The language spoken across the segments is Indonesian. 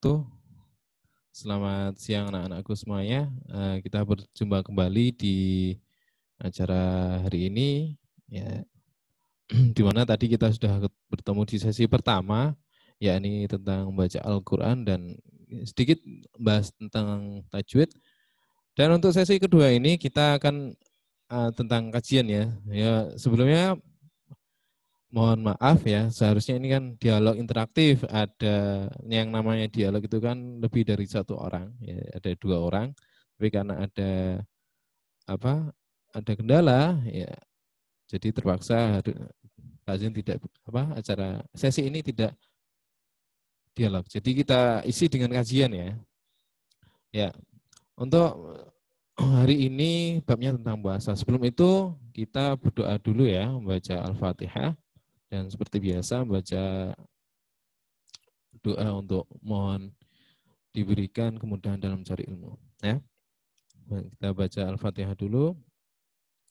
Tuh, selamat siang anak-anakku semuanya. Kita berjumpa kembali di acara hari ini, ya, di mana tadi kita sudah bertemu di sesi pertama, yakni tentang membaca Al-Quran dan sedikit bahas tentang tajwid. Dan untuk sesi kedua ini kita akan tentang kajian ya. Ya, sebelumnya mohon maaf ya, seharusnya ini kan dialog interaktif, ada yang namanya dialog itu kan lebih dari satu orang, ya, ada 2 orang, tapi karena ada kendala, ya, jadi terpaksa kajian tidak acara sesi ini tidak dialog. Jadi kita isi dengan kajian ya. Ya, untuk hari ini babnya tentang puasa. Sebelum itu kita berdoa dulu ya, membaca Al-Fatihah dan seperti biasa membaca doa untuk mohon diberikan kemudahan dalam mencari ilmu. Ya, kita baca Al-Fatihah dulu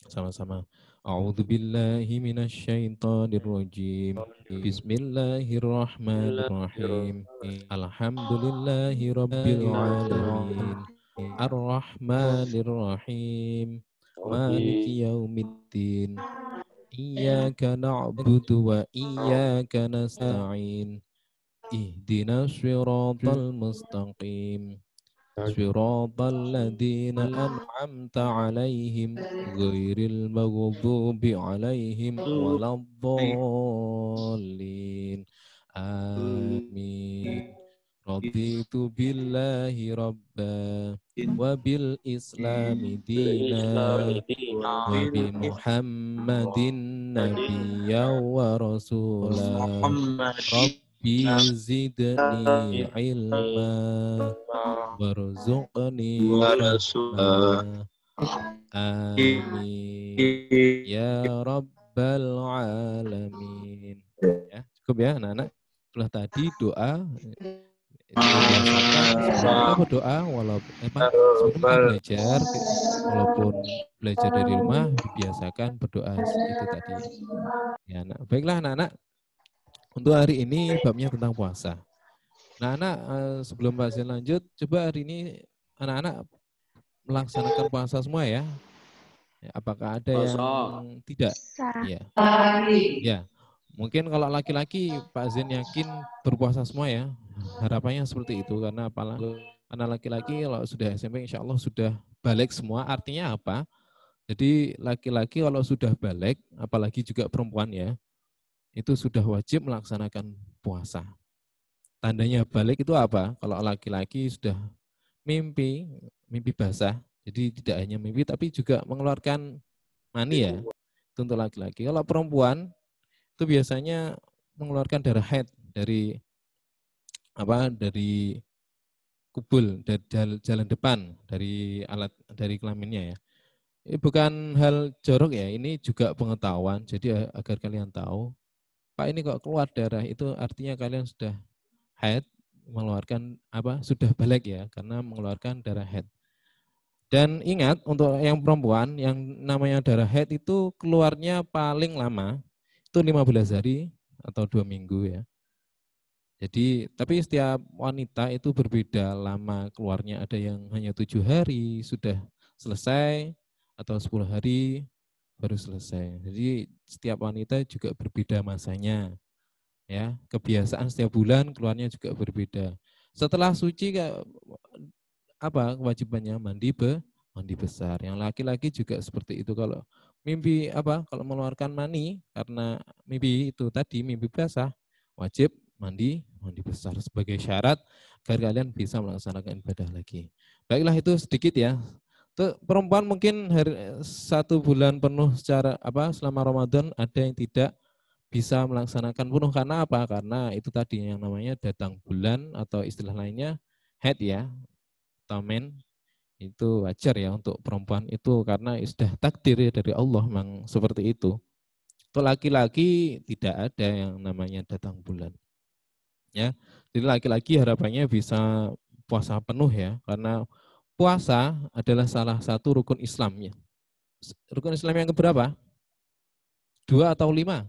sama-sama. A'udzu billahi minasyaitonir rajim. Bismillahirrahmanirrahim. Alhamdulillahi rabbil alamin. Ar-Rahmanir Rahim. Maliki yaumiddin. Iyyaka na'budu wa iyyaka nasta'in. Ihdinas siratal mustaqim. صراط الذين أنعمت عليهم غير المغضوب عليهم ولا الضالين آمين رضيت بالله ربا وبالإسلام دينا وبمحمد نبيا ورسولا ربي زدني علما warzuqni fahma amin ya rabbal alamin. Ya, cukup ya anak-anak. Setelah tadi doa dibiasakan sebelum kita berdoa sebelum kita belajar walaupun belajar dari rumah dibiasakan berdoa itu tadi. Ya, anak. Baiklah anak-anak. Untuk hari ini babnya tentang puasa. Nah, anak, sebelum bahas lanjut, coba hari ini anak-anak melaksanakan puasa semua ya. Apakah ada yang tidak? Ya. Ya. Mungkin kalau laki-laki Pak Zen yakin berpuasa semua ya. Harapannya seperti itu karena apalah? Karena laki-laki kalau sudah SMP insya Allah sudah balik semua. Artinya apa? Jadi laki-laki kalau sudah balik, apalagi juga perempuan ya, itu sudah wajib melaksanakan puasa. Tandanya balik itu apa? Kalau laki-laki sudah mimpi basah. Jadi tidak hanya mimpi tapi juga mengeluarkan mani ya. Itu untuk laki-laki. Kalau perempuan itu biasanya mengeluarkan darah haid dari kubul, dari jalan depan, dari kelaminnya ya. Ini bukan hal jorok ya, ini juga pengetahuan. Jadi agar kalian tahu, Pak ini kok keluar darah itu artinya kalian sudah haid, mengeluarkan sudah balik ya, karena mengeluarkan darah haid. Dan ingat untuk yang perempuan yang namanya darah haid itu keluarnya paling lama itu 15 hari atau 2 minggu ya. Jadi tapi setiap wanita itu berbeda lama keluarnya, ada yang hanya 7 hari sudah selesai atau 10 hari baru selesai. Jadi setiap wanita juga berbeda masanya. Ya, kebiasaan setiap bulan keluarnya juga berbeda. Setelah suci kewajibannya mandi besar. Yang laki-laki juga seperti itu. Kalau kalau mengeluarkan mani karena mimpi itu tadi mimpi basah, wajib mandi besar sebagai syarat agar kalian bisa melaksanakan ibadah lagi. Baiklah itu sedikit ya. Untuk perempuan mungkin 1 bulan penuh selama Ramadan ada yang tidak bisa melaksanakan penuh karena apa? Karena itu tadi yang namanya datang bulan atau istilah lainnya haid ya, tamen itu wajar ya untuk perempuan itu karena sudah takdir ya dari Allah memang seperti itu. Untuk laki-laki tidak ada yang namanya datang bulan. Ya. Jadi laki-laki harapannya bisa puasa penuh ya karena puasa adalah salah satu rukun Islamnya. Rukun Islam yang keberapa? 2 atau 5?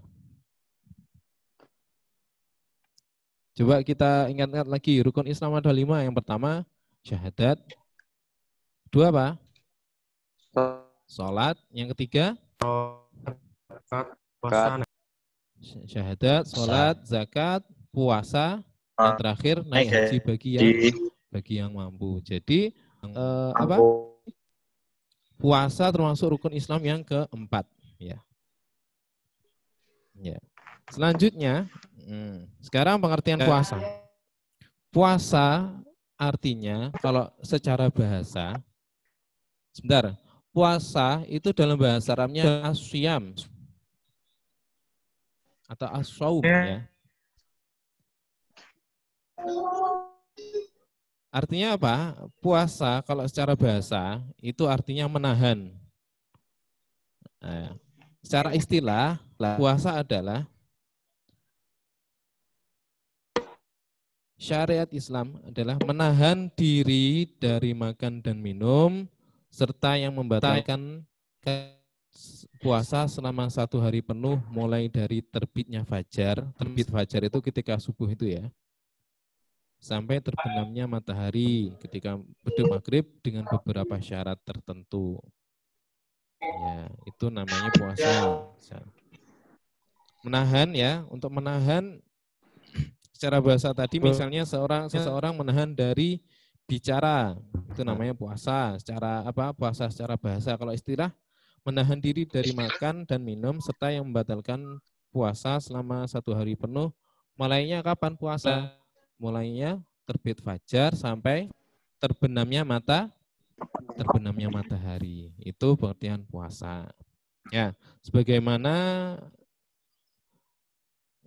Coba kita ingat-ingat lagi, rukun Islam ada 5. Yang pertama, syahadat. 2 apa? Sholat. Yang ketiga? Syahadat, sholat, zakat, puasa. Yang terakhir, naik haji bagi yang mampu. Jadi, apa? Puasa termasuk rukun Islam yang keempat. Ya. Ya. Selanjutnya, sekarang pengertian puasa. Puasa artinya kalau secara bahasa, sebentar, puasa itu dalam bahasa Arabnya asyam atau asyaum ya. Artinya apa? Puasa kalau secara bahasa itu artinya menahan. Nah, secara istilah, puasa adalah syariat Islam adalah menahan diri dari makan dan minum serta yang membatalkan puasa selama 1 hari penuh mulai dari terbitnya fajar. Terbit fajar itu ketika subuh itu ya. Sampai terbenamnya matahari ketika beduk maghrib dengan beberapa syarat tertentu. Ya, itu namanya puasa. Menahan ya, untuk menahan secara bahasa tadi misalnya seseorang menahan dari bicara, itu namanya puasa. Secara apa? Puasa secara bahasa. Kalau istilah menahan diri dari makan dan minum serta yang membatalkan puasa selama 1 hari penuh. Mulainya kapan puasa? Mulainya terbit fajar sampai terbenamnya matahari. Itu pengertian puasa. Ya, sebagaimana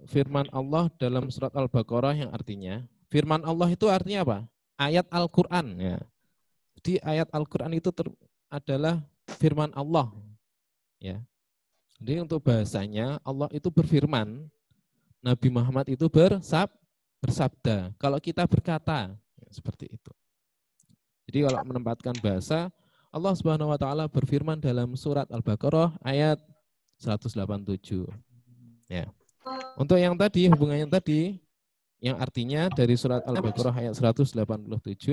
firman Allah dalam surat Al-Baqarah yang artinya, firman Allah itu artinya apa? Ayat Al-Qur'an ya. Jadi ayat Al-Qur'an itu adalah firman Allah. Ya. Jadi untuk bahasanya Allah itu berfirman, Nabi Muhammad itu bersabda. Kalau kita berkata, ya, seperti itu. Jadi kalau menempatkan bahasa, Allah Subhanahu wa taala berfirman dalam surat Al-Baqarah ayat 187. Ya. Untuk yang tadi, hubungannya tadi, yang artinya dari surat Al-Baqarah ayat 187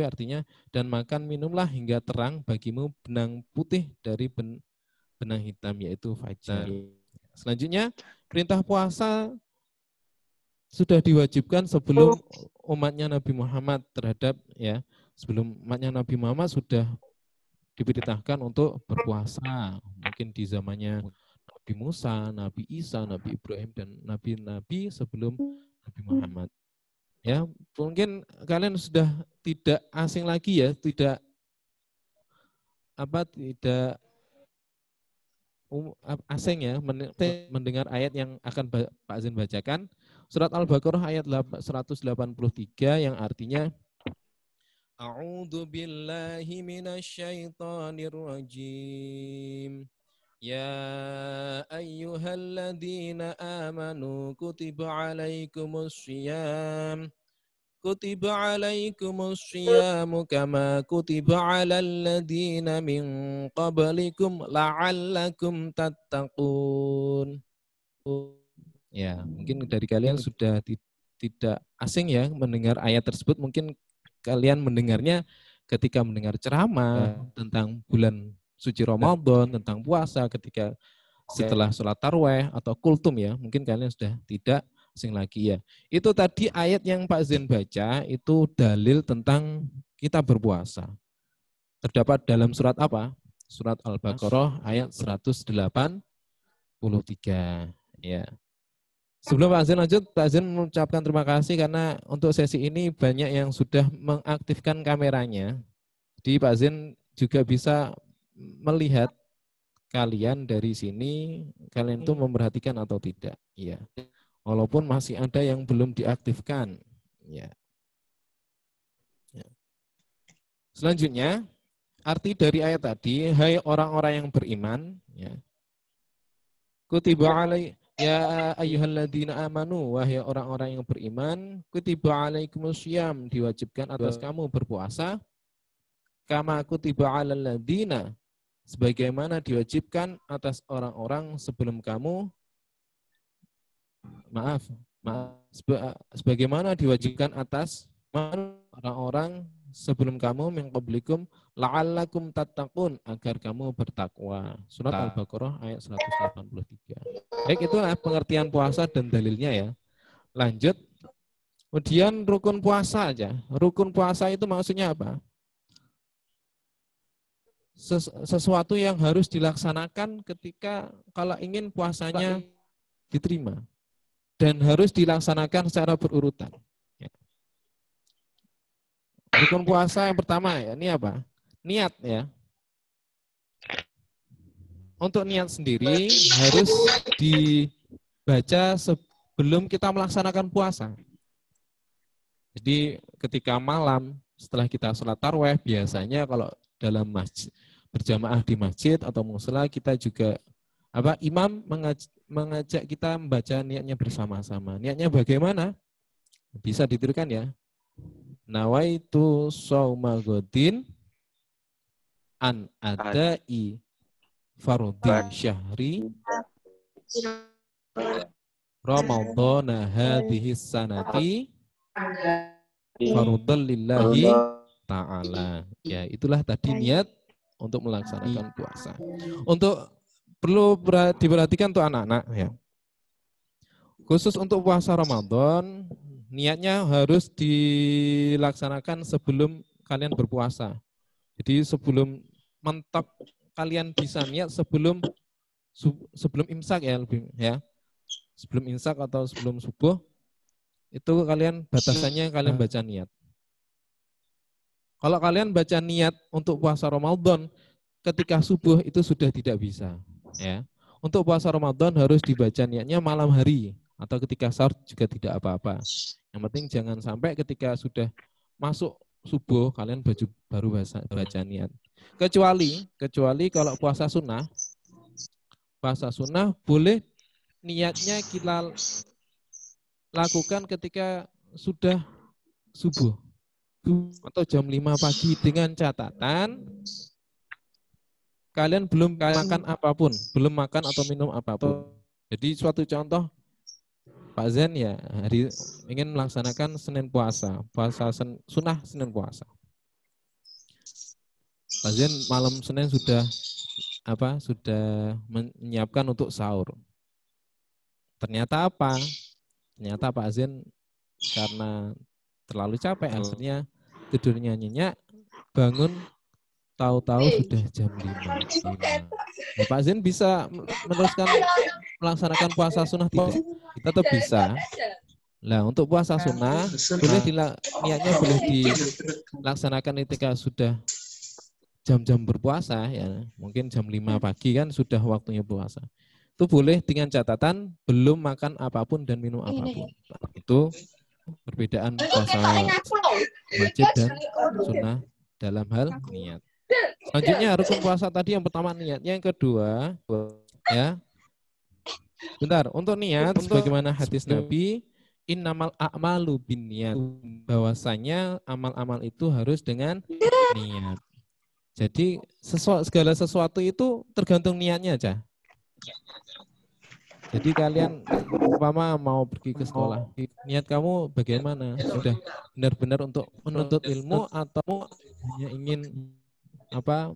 artinya, dan makan minumlah hingga terang bagimu benang putih dari benang hitam, yaitu fajar. Selanjutnya, perintah puasa sudah diwajibkan sebelum umatnya Nabi Muhammad sebelum umatnya Nabi Muhammad sudah diperintahkan untuk berpuasa. Mungkin di zamannya Nabi Musa, Nabi Isa, Nabi Ibrahim, dan nabi-nabi sebelum Nabi Muhammad. Ya, mungkin kalian sudah tidak asing lagi ya, tidak asing ya mendengar ayat yang akan Pak Zain bacakan. Surat Al-Baqarah ayat 183 yang artinya A'udzu billahi minasyaitonir rajim. Ya ayyuhalladzina amanu kutiba alaikumussyiyam kama kutiba alal ladzina min qablikum la'allakum tattaqun. Ya, mungkin dari kalian sudah tidak asing ya mendengar ayat tersebut. Mungkin kalian mendengarnya ketika mendengar ceramah tentang bulan suci Ramadan, tentang puasa, ketika setelah sholat tarawih atau kultum ya. Mungkin kalian sudah tidak asing lagi ya. Itu tadi ayat yang Pak Zain baca, itu dalil tentang kita berpuasa. Terdapat dalam surat apa? Surat Al-Baqarah ayat 183. Ya. Sebelum Pak Zain lanjut, Pak Zain mengucapkan terima kasih karena untuk sesi ini banyak yang sudah mengaktifkan kameranya. Jadi Pak Zain juga bisa melihat kalian dari sini, kalian itu memperhatikan atau tidak. Ya. Walaupun masih ada yang belum diaktifkan. Ya. Ya. Selanjutnya, arti dari ayat tadi, hai orang-orang yang beriman, ya. Kutiba alai ya ayyuhalladzina amanu, wahai orang-orang yang beriman, kutiba alaikumussyam, diwajibkan atas kamu berpuasa, kama kutiba alal ladzina, sebagaimana diwajibkan atas orang-orang sebelum kamu, sebagaimana diwajibkan atas orang-orang sebelum kamu min qablikum la'allakum tattaqun, agar kamu bertakwa. Surat Al-Baqarah ayat 183. Baik, itulah pengertian puasa dan dalilnya ya. Lanjut. Kemudian rukun puasa aja. Rukun puasa itu maksudnya apa? Sesuatu yang harus dilaksanakan ketika kalau ingin puasanya diterima. Dan harus dilaksanakan secara berurutan. Rukun puasa yang pertama ya, ini apa? Niat ya. Untuk niat sendiri harus dibaca sebelum kita melaksanakan puasa. Jadi ketika malam setelah kita sholat tarawih, biasanya kalau dalam masjid, berjamaah di masjid atau mushola, kita juga imam mengajak kita membaca niatnya bersama-sama. Niatnya bagaimana? Bisa ditirukan ya. Nawaitu shauma ghadin an adai fardhi syahri ramadhana hadhihi sanati fardhan lillahi ta'ala. Ya, itulah tadi niat untuk melaksanakan puasa. Untuk perlu diperhatikan tuh anak-anak ya. Khusus untuk puasa Ramadan, niatnya harus dilaksanakan sebelum kalian berpuasa. Jadi sebelum mentok kalian bisa niat sebelum imsak ya, lebih ya. Sebelum imsak atau sebelum subuh itu kalian batasannya kalian baca niat. Kalau kalian baca niat untuk puasa Ramadan ketika subuh itu sudah tidak bisa ya. Untuk puasa Ramadan harus dibaca niatnya malam hari atau ketika sahur juga tidak apa-apa. Yang penting jangan sampai ketika sudah masuk subuh kalian baru baca niat. Kecuali kalau puasa sunnah boleh niatnya kita lakukan ketika sudah subuh atau jam 5 pagi dengan catatan kalian belum makan apapun, belum makan atau minum apapun. Jadi suatu contoh, Pak Zen ya ingin melaksanakan Senin puasa sunnah Senin puasa. Pak Zen malam Senin sudah menyiapkan untuk sahur. Ternyata Pak Zen karena terlalu capek akhirnya tidurnya nyenyak, bangun tahu-tahu sudah jam 5. Nah, Pak Zen bisa meneruskan melaksanakan puasa sunnah tidak? Tetap bisa. Nah, untuk puasa sunnah niatnya boleh dilaksanakan ketika sudah jam-jam berpuasa ya. Mungkin jam 5 pagi kan sudah waktunya puasa. Itu boleh dengan catatan belum makan apapun dan minum apapun. Itu perbedaan puasa wajib dan sunnah dalam hal niat. Selanjutnya rukun puasa tadi yang pertama niat, yang kedua ya. Bentar, untuk niat sebagaimana hadis Nabi, innamal a'malu binniyat, bahwasanya amal-amal itu harus dengan niat. Jadi segala sesuatu itu tergantung niatnya aja. Jadi kalian umpama mau pergi ke sekolah, niat kamu bagaimana? Sudah benar-benar untuk menuntut ilmu atau hanya ingin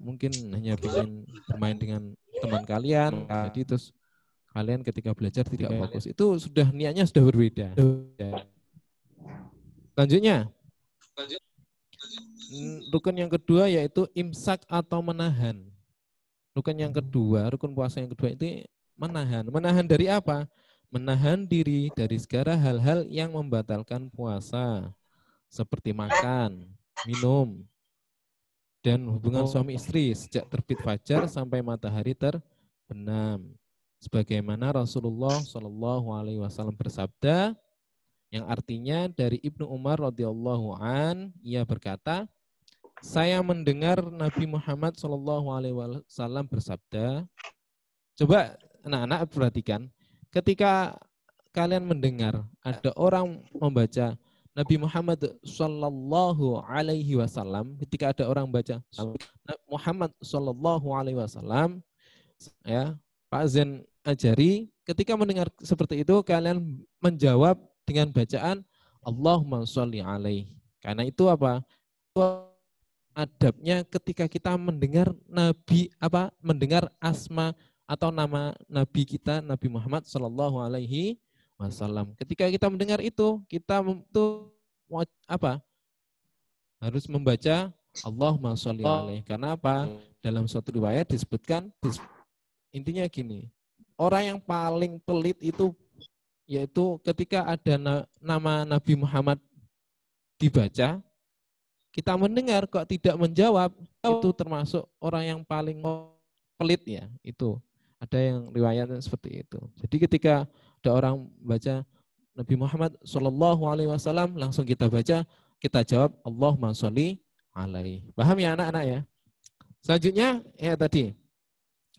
mungkin hanya ingin bermain dengan teman kalian. Jadi terus kalian ketika belajar tidak fokus. Itu sudah niatnya sudah berbeda. Selanjutnya, rukun yang kedua yaitu imsak atau menahan. Rukun puasa yang kedua itu menahan. Menahan dari apa? Menahan diri dari segala hal-hal yang membatalkan puasa. Seperti makan, minum, dan hubungan suami istri sejak terbit fajar sampai matahari terbenam. Sebagaimana Rasulullah SAW bersabda, yang artinya dari Ibnu Umar radhiyallahu an, ia berkata, saya mendengar Nabi Muhammad SAW bersabda. Coba anak-anak perhatikan, ketika kalian mendengar ada orang membaca Nabi Muhammad SAW, ketika ada orang baca Muhammad SAW, ya Pak Zen ajari, ketika mendengar seperti itu kalian menjawab dengan bacaan Allahumma sholli alaihi. Karena itu apa? Adabnya ketika kita mendengar nabi mendengar asma atau nama nabi kita Nabi Muhammad Shallallahu Alaihi Wasallam. Ketika kita mendengar itu, kita harus membaca Allahumma sholli alaihi. Karena apa? Dalam suatu riwayat disebutkan intinya gini, orang yang paling pelit itu yaitu ketika ada nama Nabi Muhammad dibaca, kita mendengar kok tidak menjawab, itu termasuk orang yang paling pelit ya. Itu ada yang riwayatnya seperti itu. Jadi ketika ada orang baca Nabi Muhammad Shallallahu Alaihi Wasallam, langsung kita baca, kita jawab Allahumma sholli alaihi. Paham ya anak-anak ya? Selanjutnya ya tadi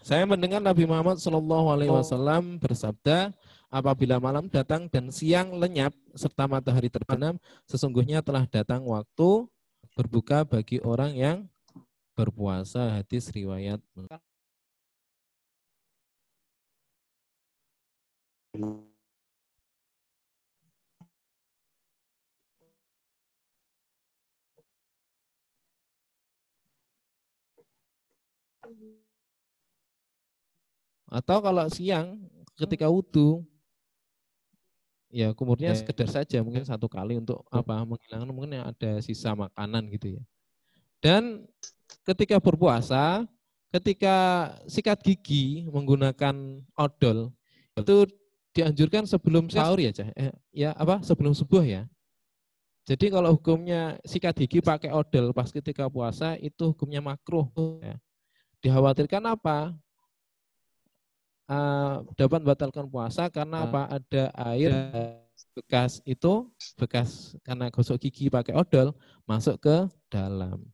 saya mendengar Nabi Muhammad Shallallahu Alaihi Wasallam bersabda, apabila malam datang dan siang lenyap serta matahari terbenam, sesungguhnya telah datang waktu berbuka bagi orang yang berpuasa. Hadis riwayat. Atau kalau siang ketika wudhu, ya kumurnya sekedar saja mungkin satu kali untuk menghilangkan mungkin ada sisa makanan gitu ya. Dan ketika berpuasa, ketika sikat gigi menggunakan odol itu dianjurkan sebelum sahur ya, sebelum subuh ya. Jadi kalau hukumnya sikat gigi pakai odol pas ketika puasa itu hukumnya makruh ya. Dikhawatirkan apa? Dapat membatalkan puasa karena apa? Ada air bekas karena gosok gigi pakai odol masuk ke dalam.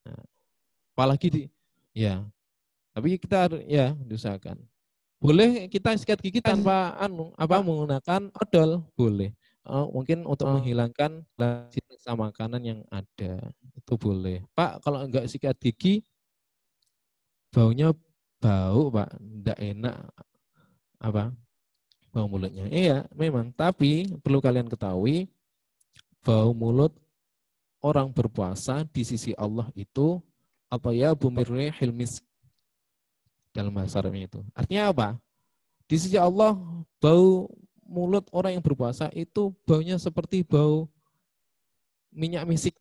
Nah, apalagi tapi kita diusahakan. Boleh kita sikat gigi tanpa menggunakan odol, boleh. Mungkin untuk menghilangkan sisa makanan yang ada itu boleh. Pak, kalau enggak sikat gigi baunya bau, Pak, enggak enak bau mulutnya. Iya, memang. Tapi perlu kalian ketahui bau mulut orang berpuasa di sisi Allah itu bumirri hilmis dalam bahasa Arabnya itu. Artinya apa? Di sisi Allah bau mulut orang yang berpuasa itu baunya seperti bau minyak misik.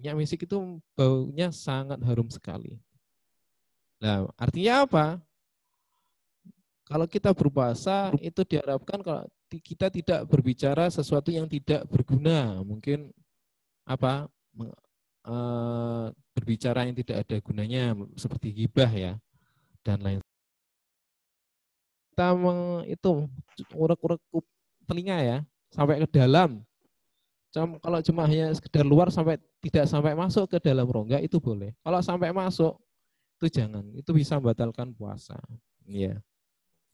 Minyak misik itu baunya sangat harum sekali. Nah, artinya apa? Kalau kita berpuasa itu diharapkan kalau kita tidak berbicara sesuatu yang tidak berguna, mungkin berbicara yang tidak ada gunanya seperti ghibah ya dan lain. Kita itu urek-urek telinga ya sampai ke dalam. Kalau cuma hanya sekedar luar tidak sampai masuk ke dalam rongga itu boleh. Kalau sampai masuk itu jangan, itu bisa membatalkan puasa. Iya.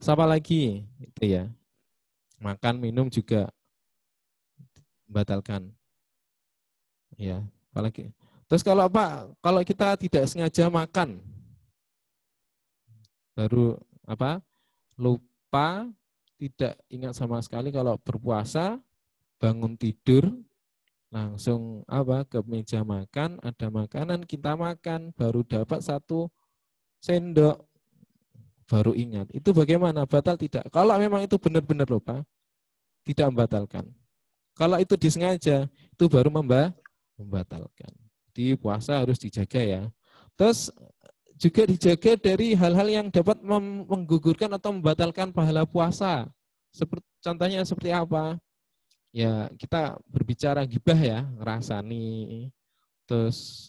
Siapa lagi? Itu ya. Makan, minum juga membatalkan. Ya, apalagi. Terus kalau kita tidak sengaja makan, baru lupa, tidak ingat sama sekali kalau berpuasa, bangun tidur, langsung ke meja makan, ada makanan, kita makan, baru dapat 1 sendok, baru ingat. Itu bagaimana? Batal tidak? Kalau memang itu benar-benar lupa, tidak membatalkan. Kalau itu disengaja, itu baru membatalkan. Di puasa harus dijaga ya. Terus juga dijaga dari hal-hal yang dapat menggugurkan atau membatalkan pahala puasa. Contohnya seperti apa? Ya kita berbicara ghibah ya, ngerasani, terus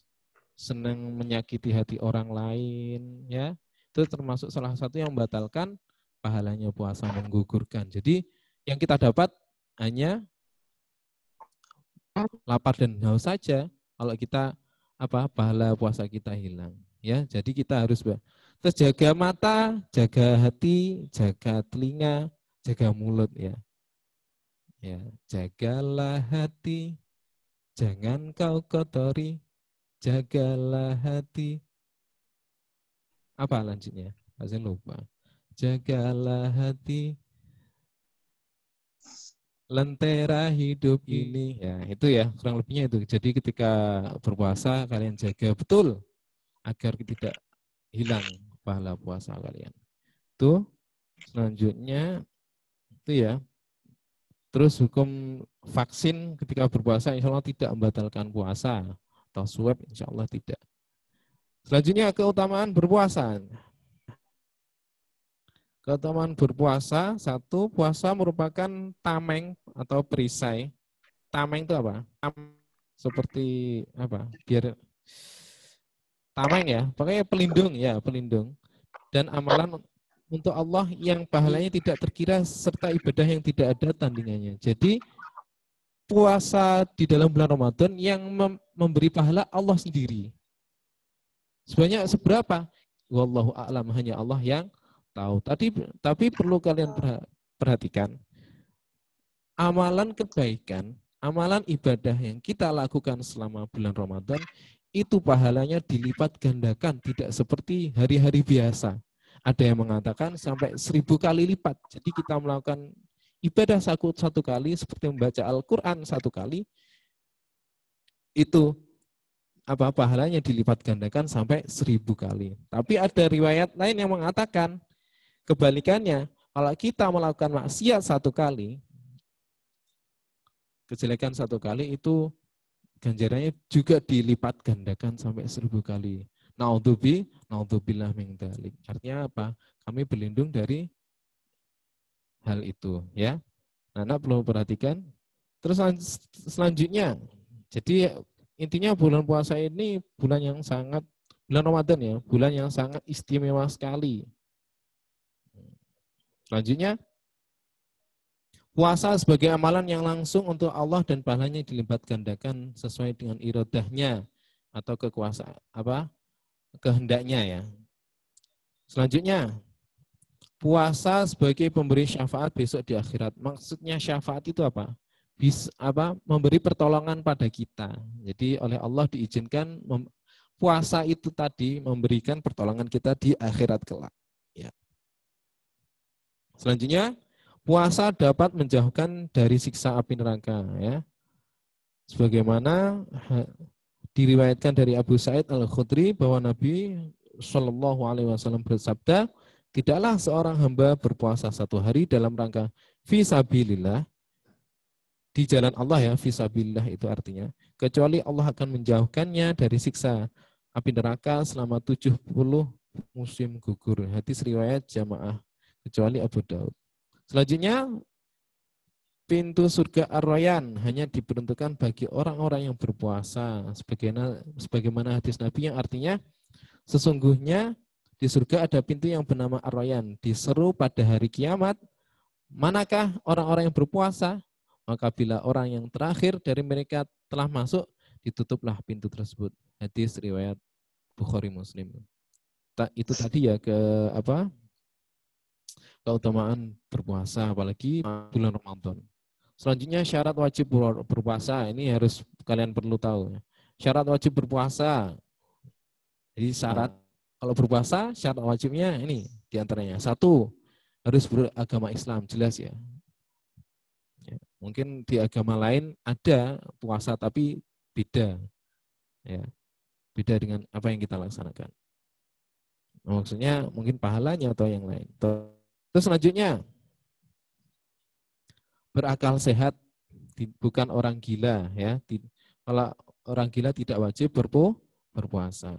senang menyakiti hati orang lain ya. Itu termasuk salah satu yang membatalkan pahalanya puasa, menggugurkan. Jadi yang kita dapat hanya lapar dan haus saja kalau kita pahala puasa kita hilang ya. Jadi kita harus terus jaga mata, jaga hati, jaga telinga, jaga mulut ya. Ya, jagalah hati, jangan kau kotori, jagalah hati. Apa lanjutnya? Saya lupa. Jagalah hati. lentera hidup ini. Ya, itu ya, kurang lebihnya itu. Jadi ketika berpuasa kalian jaga betul agar tidak hilang pahala puasa kalian. Itu selanjutnya itu ya. Terus hukum vaksin ketika berpuasa insya Allah tidak membatalkan puasa. Atau swab insya Allah tidak. Selanjutnya keutamaan berpuasa. Keutamaan berpuasa, satu, puasa merupakan tameng atau perisai. Tameng itu apa? Seperti apa? Biar tameng ya, pokoknya pelindung ya, pelindung. Dan amalan untuk Allah yang pahalanya tidak terkira serta ibadah yang tidak ada tandingannya. Jadi puasa di dalam bulan Ramadan yang memberi pahala Allah sendiri. Sebanyak seberapa? Wallahu a'lam, hanya Allah yang tahu. Tapi perlu kalian perhatikan, amalan kebaikan, amalan ibadah yang kita lakukan selama bulan Ramadan, itu pahalanya dilipat gandakan, tidak seperti hari-hari biasa. Ada yang mengatakan sampai 1000 kali lipat. Jadi kita melakukan ibadah satu kali, seperti membaca Al-Quran 1 kali, itu pahalanya dilipat gandakan sampai 1000 kali. Tapi ada riwayat lain yang mengatakan kebalikannya, kalau kita melakukan maksiat 1 kali, kejelekan 1 kali itu ganjarannya juga dilipat gandakan sampai 1000 kali. Naudzubillah min dzalik. Artinya apa? Kami berlindung dari hal itu, ya. Anak perlu perhatikan. Terus selanjutnya, jadi intinya bulan puasa ini bulan Ramadan ya, bulan yang sangat istimewa sekali. Selanjutnya, puasa sebagai amalan yang langsung untuk Allah dan pahalanya dilipat gandakan sesuai dengan iradahnya atau kekuasaan kehendaknya ya. Selanjutnya, puasa sebagai pemberi syafaat besok di akhirat. Maksudnya syafaat itu apa? Memberi pertolongan pada kita. Jadi oleh Allah diizinkan puasa itu tadi memberikan pertolongan kita di akhirat kelak. Ya. Selanjutnya, puasa dapat menjauhkan dari siksa api neraka. Ya. Sebagaimana diriwayatkan dari Abu Sa'id Al-Khudri bahwa Nabi Shallallahu Alaihi Wasallam bersabda, tidaklah seorang hamba berpuasa 1 hari dalam rangka fisabilillah, di jalan Allah ya, fisabilillah itu artinya, kecuali Allah akan menjauhkannya dari siksa api neraka selama 70 musim gugur. Hadis riwayat jamaah kecuali Abu Daud. Selanjutnya, pintu surga Ar-Rayyan hanya diperuntukkan bagi orang-orang yang berpuasa. Sebagaimana hadis Nabi yang artinya, sesungguhnya di surga ada pintu yang bernama Ar-Rayyan. Diseru pada hari kiamat, manakah orang-orang yang berpuasa? Maka bila orang yang terakhir dari mereka telah masuk, ditutuplah pintu tersebut. Hadis riwayat Bukhari Muslim. Itu tadi ya keutamaan berpuasa, apalagi bulan Ramadan. Selanjutnya syarat wajib berpuasa, ini harus kalian perlu tahu. Syarat wajib berpuasa. Jadi syarat kalau berpuasa, syarat wajibnya ini diantaranya. 1, harus beragama Islam, jelas ya. Mungkin di agama lain ada puasa tapi beda. Ya. Beda dengan apa yang kita laksanakan. Maksudnya mungkin pahalanya atau yang lain. Terus selanjutnya, berakal sehat, bukan orang gila ya. Kalau orang gila tidak wajib berpuasa.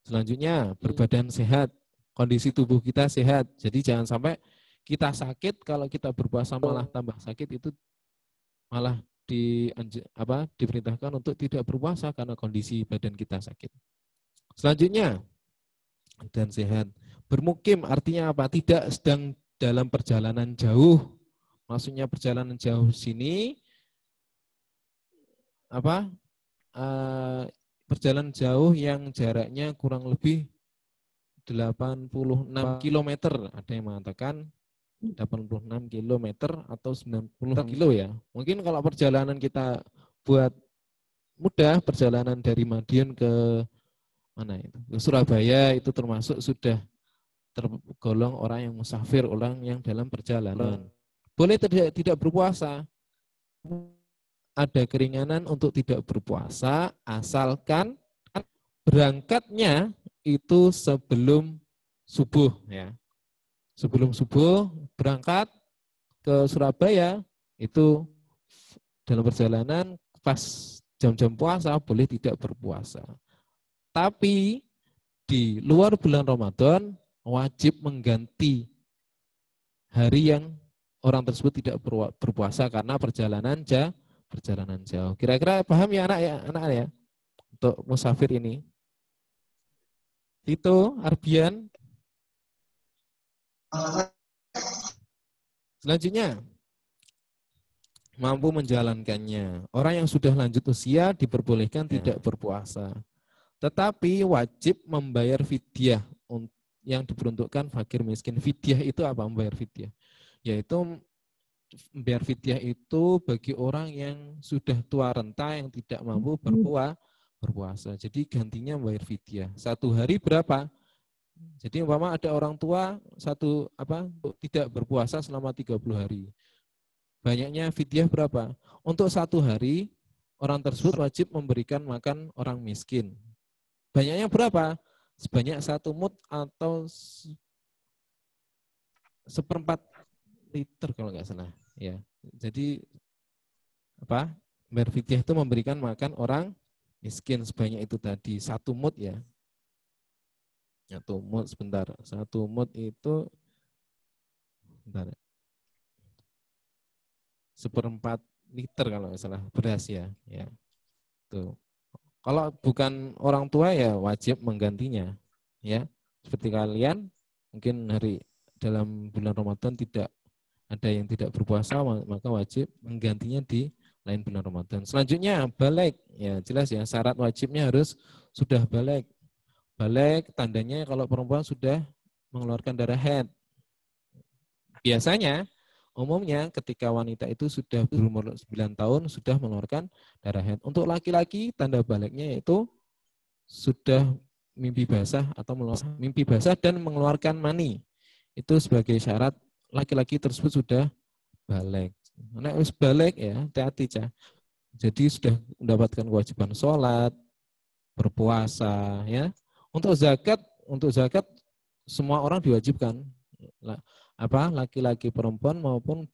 Selanjutnya, berbadan sehat, kondisi tubuh kita sehat. Jadi jangan sampai kita sakit, kalau kita berpuasa malah tambah sakit, itu malah diperintahkan untuk tidak berpuasa karena kondisi badan kita sakit. Selanjutnya, dan sehat. Bermukim artinya apa? Tidak sedang dalam perjalanan jauh. Maksudnya perjalanan jauh sini perjalanan jauh yang jaraknya kurang lebih 86 km. Ada yang mengatakan 86 km atau 90 kilo ya. Mungkin kalau perjalanan kita buat mudah, perjalanan dari Madiun ke mana itu? Ke Surabaya itu termasuk sudah tergolong orang yang musafir, orang yang dalam perjalanan. Boleh tidak berpuasa, ada keringanan untuk tidak berpuasa asalkan berangkatnya itu sebelum subuh ya. Sebelum subuh berangkat ke Surabaya itu dalam perjalanan pas jam-jam puasa boleh tidak berpuasa. Tapi di luar bulan Ramadan wajib mengganti hari yang orang tersebut tidak berpuasa karena perjalanan jauh. Kira-kira paham ya anak ya untuk musafir ini? Itu Arbian. Selanjutnya mampu menjalankannya. Orang yang sudah lanjut usia diperbolehkan tidak berpuasa. Tetapi wajib membayar fidyah yang diperuntukkan fakir miskin. Fidyah itu apa? Membayar fidyah. Yaitu membayar fidyah itu bagi orang yang sudah tua renta yang tidak mampu berpuasa. Jadi gantinya membayar fidyah. 1 hari berapa? Jadi umpama ada orang tua tidak berpuasa selama 30 hari. Banyaknya fidyah berapa? Untuk 1 hari orang tersebut wajib memberikan makan orang miskin. Banyaknya berapa? Sebanyak 1 mud atau 1/4 liter kalau nggak salah. Ya, jadi bayar fidyah itu memberikan makan orang miskin sebanyak itu tadi 1 mud ya. 1 mud sebentar. 1 mud itu sebentar. 1/4 liter kalau nggak salah beras ya. Ya. Tuh. Kalau bukan orang tua ya wajib menggantinya. Ya. Seperti kalian mungkin dalam bulan Ramadan tidak ada yang tidak berpuasa maka wajib menggantinya di lain bulan Ramadan. Selanjutnya balik. Ya, jelas ya syarat wajibnya harus sudah balik. Balik tandanya kalau perempuan sudah mengeluarkan darah haid. Biasanya umumnya ketika wanita itu sudah berumur 9 tahun sudah mengeluarkan darah haid. Untuk laki-laki tanda baliknya yaitu sudah mimpi basah dan mengeluarkan mani. Itu sebagai syarat laki-laki tersebut sudah balik. Nek wis balik ya, hati-hati Cah. Jadi sudah mendapatkan kewajiban sholat, berpuasa ya. Untuk zakat semua orang diwajibkan. Laki-laki perempuan maupun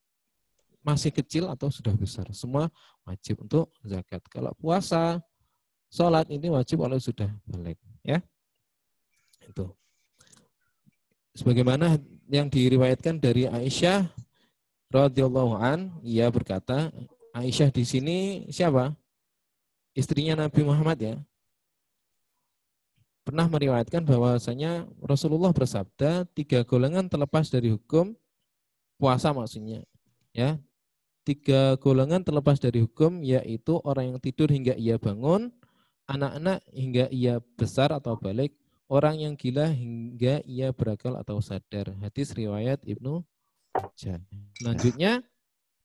masih kecil atau sudah besar, semua wajib untuk zakat. Kalau puasa, sholat ini wajib kalau sudah balik, ya. Itu. Sebagaimana yang diriwayatkan dari Aisyah radhiyallahu an, ia berkata, Aisyah di sini siapa? Istrinya Nabi Muhammad ya. Pernah meriwayatkan bahwasanya Rasulullah bersabda 3 golongan terlepas dari hukum puasa maksudnya ya. 3 golongan terlepas dari hukum yaitu orang yang tidur hingga ia bangun, anak-anak hingga ia besar atau balik, orang yang gila hingga ia berakal atau sadar. Hadis riwayat Ibnu Majah. Selanjutnya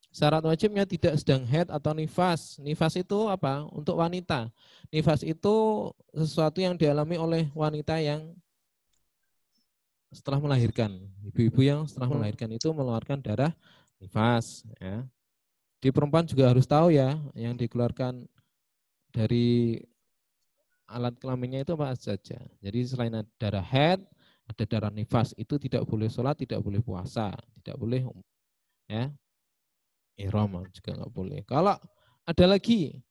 syarat wajibnya tidak sedang haid atau nifas. Nifas itu apa? Untuk wanita. Nifas itu sesuatu yang dialami oleh wanita yang setelah melahirkan. Ibu-ibu yang setelah melahirkan itu mengeluarkan darah nifas. Ya. Di perempuan juga harus tahu ya, yang dikeluarkan dari alat kelaminnya itu apa saja. Jadi selain darah haid, ada darah nifas. Itu tidak boleh sholat, tidak boleh puasa, tidak boleh ya. Ihram juga nggak boleh. Kalau ada lagi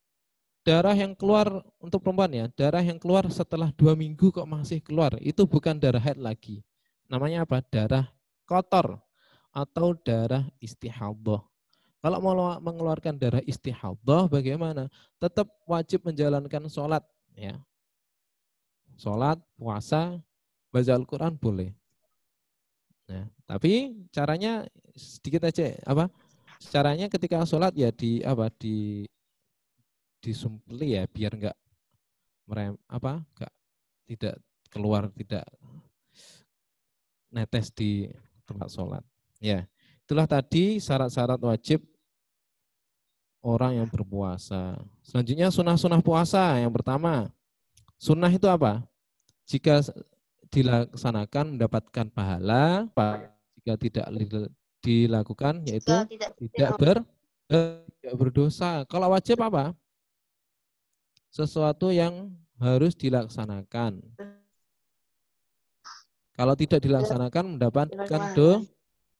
darah yang keluar untuk perempuan ya, darah yang keluar setelah 2 minggu kok masih keluar, itu bukan darah haid lagi. Namanya apa? Darah kotor atau darah istihadhah. Kalau mau mengeluarkan darah istihadhah bagaimana? Tetap wajib menjalankan sholat ya. Sholat, puasa, baca Al-Quran boleh. Nah, tapi caranya sedikit aja caranya ketika sholat ya disumpeli ya biar enggak tidak keluar, tidak netes di tempat sholat. Ya, itulah tadi syarat-syarat wajib orang yang berpuasa. Selanjutnya sunnah-sunnah puasa. Yang pertama, sunnah itu apa? Jika dilaksanakan mendapatkan pahala, jika tidak dilakukan yaitu tidak Tidak berdosa. Kalau wajib apa? Sesuatu yang harus dilaksanakan. Kalau tidak dilaksanakan mendapatkan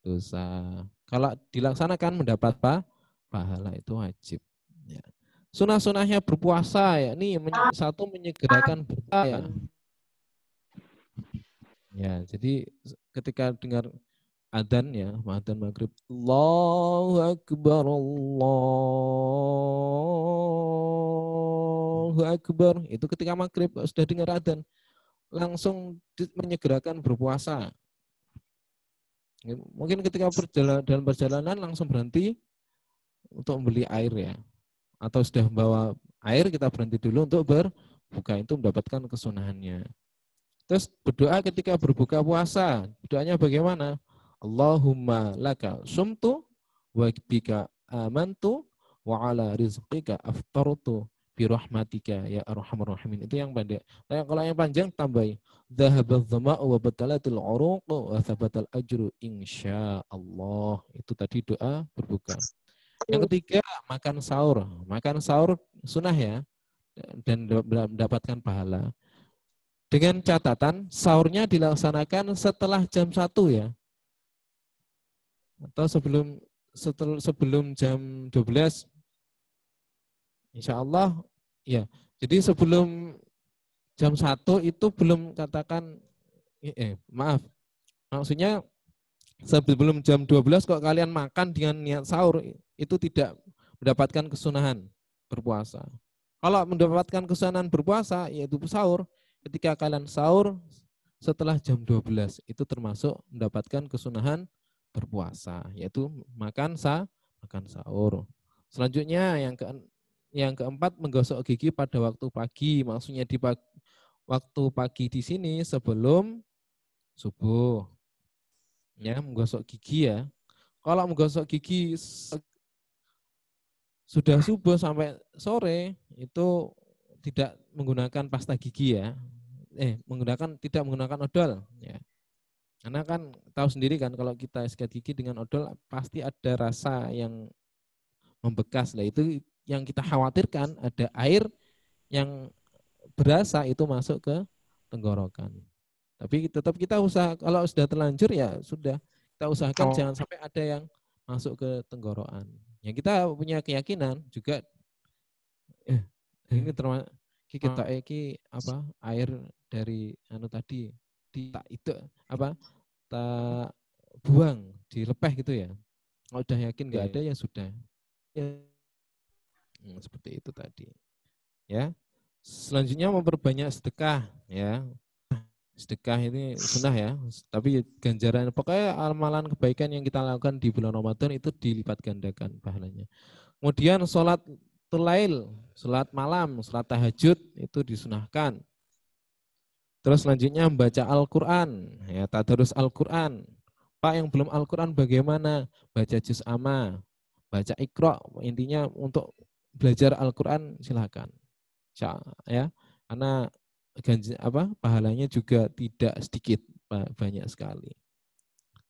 dosa. Kalau dilaksanakan mendapat apa? Pahala, itu wajib. Ya. Sunah-sunahnya berpuasa ya. Ini satu menyegerakan berpuasa. Ya, jadi ketika dengar adzan ya, adzan maghrib, Allahu Akbar, Allahu Akbar. Itu ketika maghrib sudah dengar adzan, langsung menyegerakan berpuasa. Mungkin ketika dalam perjalanan langsung berhenti untuk membeli air ya. Atau sudah membawa air, kita berhenti dulu untuk berbuka, itu mendapatkan kesunahannya. Terus berdoa ketika berbuka puasa, doanya bagaimana? Allahumma laka sumtu wa bika amantu wa ala rizqika aftartu bi rahmatika ya arhamar rahimin. Itu yang pendek. Kalau yang panjang tambahi dhahabadz dhama'u wa batalatil uruq wa thabatal ajru insyaallah. Itu tadi doa berbuka. Yang ketiga, makan sahur. Makan sahur sunnah ya, dan mendapatkan pahala. Dengan catatan sahurnya dilaksanakan setelah jam 1 ya. Atau sebelum jam 12. Insya Allah ya. Jadi sebelum jam 1 itu belum katakan maaf. Maksudnya sebelum jam 12 kok kalian makan dengan niat sahur, itu tidak mendapatkan kesunahan berpuasa. Kalau mendapatkan kesunahan berpuasa yaitu sahur, ketika kalian sahur setelah jam 12 itu termasuk mendapatkan kesunahan berpuasa, yaitu makan sahur. Selanjutnya yang keempat, menggosok gigi pada waktu pagi. Maksudnya di waktu pagi di sini sebelum subuh. Ya, menggosok gigi ya. Kalau menggosok gigi sudah subuh sampai sore itu tidak menggunakan pasta gigi ya. Tidak menggunakan odol ya. Karena kan tahu sendiri kan kalau kita sikat gigi dengan odol pasti ada rasa yang membekas lah. Itu yang kita khawatirkan, ada air yang berasa itu masuk ke tenggorokan. Tapi tetap kita usaha, kalau sudah terlanjur ya sudah, kita usahakan jangan sampai ada yang masuk ke tenggorokan. Ya kita punya keyakinan juga ini termasuk kita air dari tadi itu tak buang, dilepeh gitu ya. Kalau udah yakin nggak ada ya sudah. Seperti itu tadi. Ya. Selanjutnya memperbanyak sedekah ya. Sedekah ini sunnah ya, tapi ganjaran pokoknya amalan kebaikan yang kita lakukan di bulan Ramadan itu dilipat gandakan pahalanya. Kemudian sholat lail, sholat malam, sholat tahajud itu disunahkan. Terus selanjutnya membaca Al-Quran, ya tadarus Al-Quran. Pak yang belum Al-Quran bagaimana? Baca juz amma, baca Iqra, intinya untuk belajar Al-Quran silakan. Ya, karena pahalanya juga tidak sedikit, banyak sekali.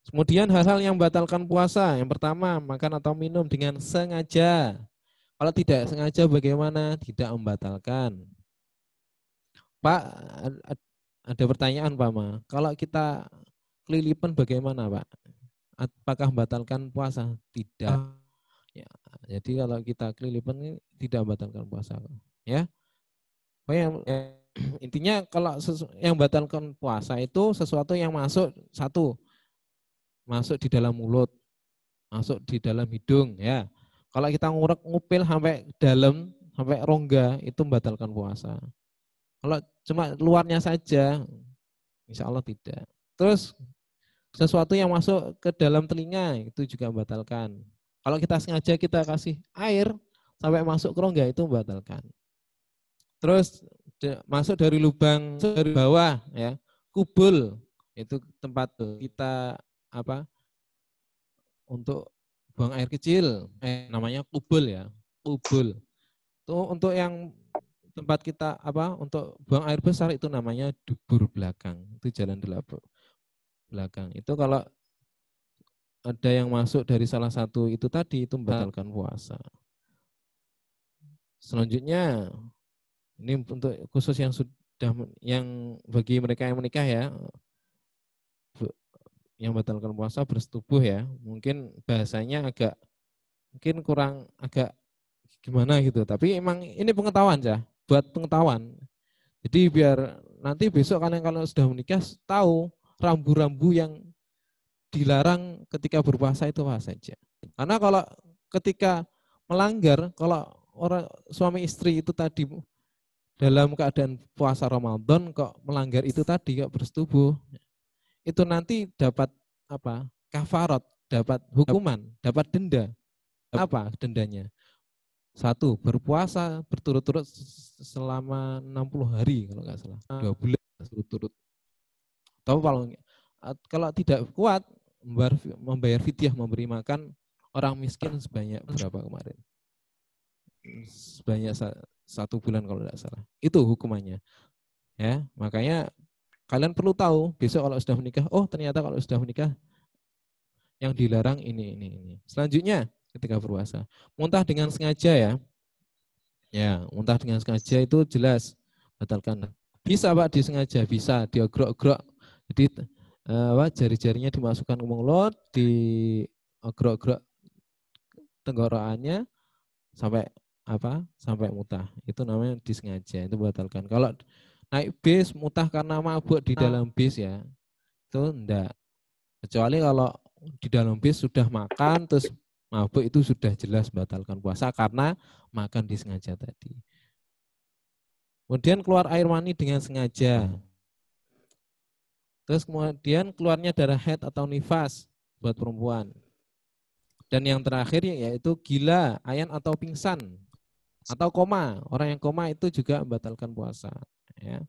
Kemudian hal-hal yang membatalkan puasa. Yang pertama, makan atau minum dengan sengaja. Kalau tidak sengaja bagaimana? Tidak membatalkan. Pak, ada pertanyaan Pak Ma. Kalau kita kelilipan bagaimana Pak? Apakah membatalkan puasa? Tidak. Ya, jadi kalau kita kelilipan ini tidak membatalkan puasa. Ya. Intinya kalau yang membatalkan puasa itu sesuatu yang masuk di dalam mulut, masuk di dalam hidung ya. Kalau kita ngupil sampai dalam, sampai rongga itu membatalkan puasa. Kalau cuma luarnya saja, insya Allah tidak. Terus sesuatu yang masuk ke dalam telinga itu juga membatalkan. Kalau kita sengaja kita kasih air sampai masuk ke rongga itu membatalkan. Terus masuk dari lubang dari bawah ya, kubul itu tempat kita untuk buang air kecil, namanya kubul ya, kubul. Itu untuk yang tempat kita untuk buang air besar itu namanya dubur belakang, itu jalan belakang. Itu kalau ada yang masuk dari salah satu itu tadi, itu membatalkan puasa. Selanjutnya, ini untuk khusus yang sudah, yang bagi mereka yang menikah ya, yang membatalkan puasa bersetubuh ya, mungkin bahasanya mungkin kurang agak gimana gitu, tapi emang ini pengetahuan ya, buat pengetahuan. Jadi biar nanti besok kalian kalau sudah menikah tahu rambu-rambu yang dilarang ketika berpuasa itu apa saja. Karena kalau ketika melanggar, kalau orang suami istri itu tadi dalam keadaan puasa Ramadan kok melanggar itu tadi, kok bersetubuh, itu nanti dapat apa? Kafarat, dapat hukuman, dapat denda. Apa dendanya? Satu, berpuasa berturut-turut selama 60 hari kalau nggak salah. 2 bulan berturut-turut. Atau kalau tidak kuat, membayar fidyah, memberi makan orang miskin sebanyak berapa kemarin? Sebanyak 1 bulan kalau tidak salah. Itu hukumannya. Ya, makanya kalian perlu tahu besok kalau sudah menikah, oh ternyata kalau sudah menikah yang dilarang ini. Selanjutnya ketika berpuasa, muntah dengan sengaja ya. Ya, muntah dengan sengaja itu jelas batalkan. Bisa Pak disengaja, bisa diogrok-ogrok. Jadi jari-jarinya dimasukkan ke mulut, diogrok-ogrok tenggorokannya sampai sampai muntah. Itu namanya disengaja, itu batalkan. Kalau naik bis muntah karena mabuk di dalam bis ya, itu enggak. Kecuali kalau di dalam bis sudah makan terus mabuk, itu sudah jelas batalkan puasa karena makan disengaja tadi. Kemudian keluar air mani dengan sengaja. Terus kemudian keluarnya darah haid atau nifas buat perempuan. Dan yang terakhir yaitu gila, ayan atau pingsan atau koma. Orang yang koma itu juga membatalkan puasa. Ya.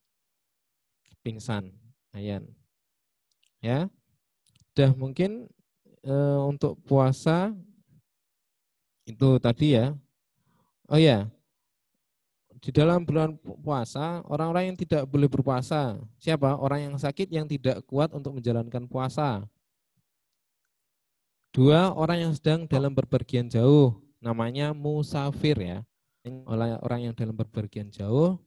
Pingsan, ayan. Ya. Udah mungkin untuk puasa itu tadi ya. Oh ya, di dalam bulan puasa, orang-orang yang tidak boleh berpuasa. Siapa? Orang yang sakit yang tidak kuat untuk menjalankan puasa. 2, orang yang sedang dalam bepergian jauh. Namanya musafir ya. Orang yang dalam bepergian jauh,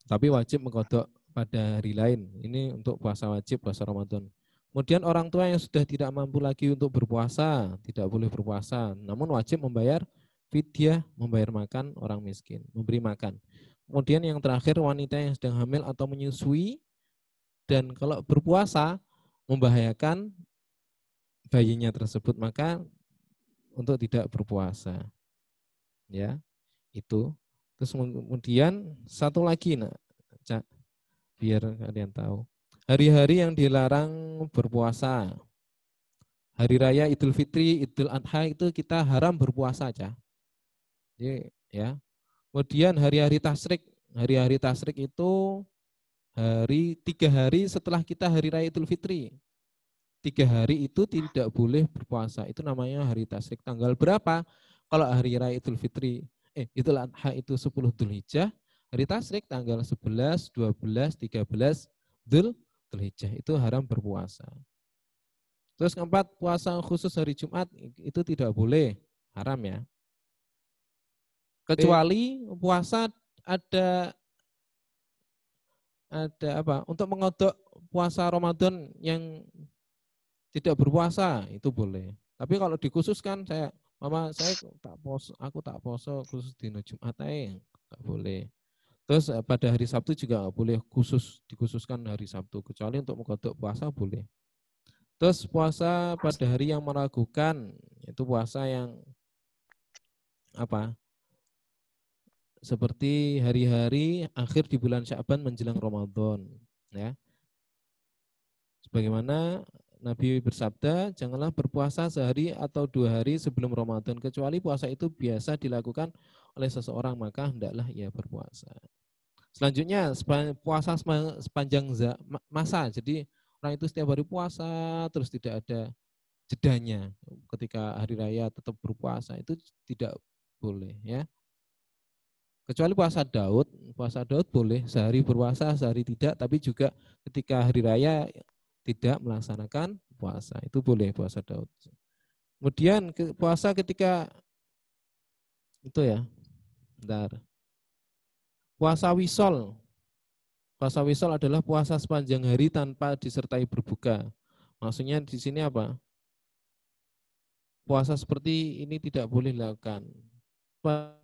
tapi wajib mengkodok pada hari lain. Ini untuk puasa wajib, puasa Ramadan. Kemudian orang tua yang sudah tidak mampu lagi untuk berpuasa, tidak boleh berpuasa, namun wajib membayar fidyah, membayar makan orang miskin, memberi makan. Kemudian yang terakhir, wanita yang sedang hamil atau menyusui, dan kalau berpuasa membahayakan bayinya tersebut, maka untuk tidak berpuasa. Ya, itu. Terus kemudian satu lagi, biar kalian tahu. Hari-hari yang dilarang berpuasa. Hari raya Idul Fitri, Idul Adha itu kita haram berpuasa aja. Jadi, ya. Kemudian hari-hari tasyrik. Hari-hari tasyrik itu 3 hari setelah kita hari raya Idul Fitri. 3 hari itu tidak boleh berpuasa. Itu namanya hari tasyrik. Tanggal berapa? Kalau hari raya Idul Fitri, Idul Adha itu 10 Dzulhijjah, hari tasyrik tanggal 11, 12, 13 Dzulhijjah itu haram berpuasa. Terus keempat, puasa khusus hari Jumat itu tidak boleh, haram ya. Kecuali puasa ada apa? Untuk mengodok puasa Ramadan yang tidak berpuasa itu boleh. Tapi kalau dikhususkan aku tak poso khusus di Jumat nggak boleh. Terus pada hari Sabtu juga nggak boleh dikhususkan hari Sabtu, kecuali untuk mengkodok puasa boleh. Terus puasa pada hari yang meragukan, itu puasa yang apa? Seperti hari-hari akhir di bulan Sya'ban menjelang Ramadan, ya. Sebagaimana Nabi bersabda, janganlah berpuasa sehari atau 2 hari sebelum Ramadan, kecuali puasa itu biasa dilakukan oleh seseorang, maka hendaklah ia berpuasa. Selanjutnya, puasa sepanjang masa. Jadi orang itu setiap hari puasa, terus tidak ada jedanya. Ketika hari raya tetap berpuasa, itu tidak boleh ya. Kecuali puasa Daud boleh sehari berpuasa, sehari tidak, tapi juga ketika hari raya tidak melaksanakan puasa. Itu boleh puasa Daud. Kemudian puasa ketika itu ya, bentar. Puasa wisol. Puasa wisol adalah puasa sepanjang hari tanpa disertai berbuka. Maksudnya di sini apa? Puasa seperti ini tidak boleh dilakukan.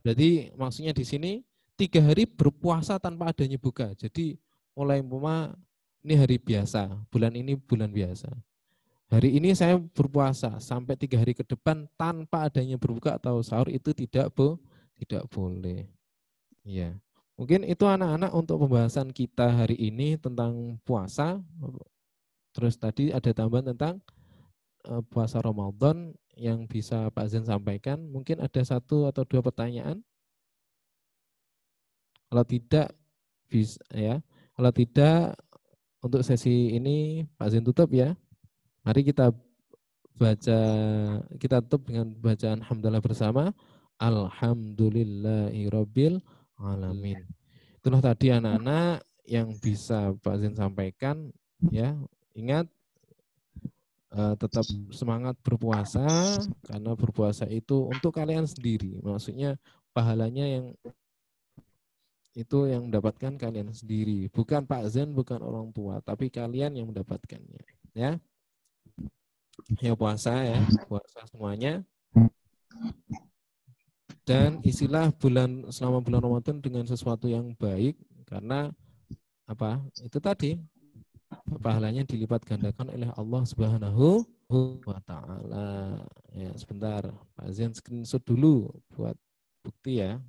Jadi maksudnya di sini 3 hari berpuasa tanpa adanya buka. Jadi mulai ini hari biasa, bulan ini bulan biasa. Hari ini saya berpuasa sampai 3 hari ke depan tanpa adanya berbuka atau sahur itu tidak boleh. Ya, mungkin itu anak-anak untuk pembahasan kita hari ini tentang puasa. Terus tadi ada tambahan tentang puasa Ramadan yang bisa Pak Zen sampaikan. Mungkin ada 1 atau 2 pertanyaan. Kalau tidak bisa ya. Kalau tidak untuk sesi ini Pak Zen tutup ya. Mari kita tutup dengan bacaan hamdalah bersama. Alhamdulillahirabbil alamin. Itulah tadi anak-anak yang bisa Pak Zen sampaikan ya. Ingat tetap semangat berpuasa karena berpuasa itu untuk kalian sendiri. Maksudnya pahalanya yang itu yang mendapatkan kalian sendiri, bukan Pak Zen, bukan orang tua, tapi kalian yang mendapatkannya. Ya, ya puasa semuanya. Dan isilah selama bulan Ramadan dengan sesuatu yang baik karena apa? Itu tadi pahalanya dilipat gandakan oleh Allah Subhanahu wa ta'ala. Ya, sebentar, Pak Zen screenshot dulu buat bukti ya.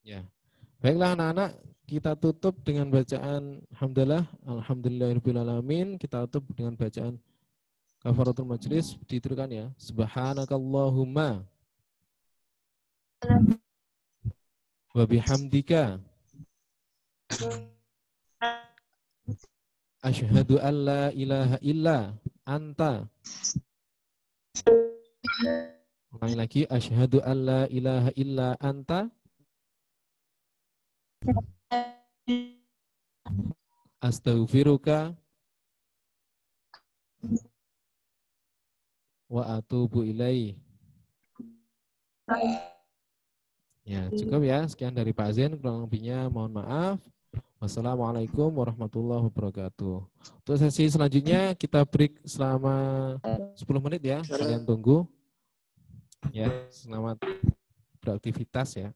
Ya. Baiklah anak-anak, kita tutup dengan bacaan hamdalah, alhamdulillahirabbil alamin. Kita tutup dengan bacaan kafaratul majlis, dituliskan ya. Subhanakallahumma wa bihamdika asyhadu an la ilaha illa anta. Ulangi lagi, asyhadu an la ilaha illa anta astaghfiruka wa atubu ilaih. Ya, cukup ya. Sekian dari Pak Zen, kurang lebihnya mohon maaf. Wassalamualaikum warahmatullahi wabarakatuh. Untuk sesi selanjutnya kita break selama 10 menit ya. Kalian tunggu. Ya, selamat beraktivitas ya.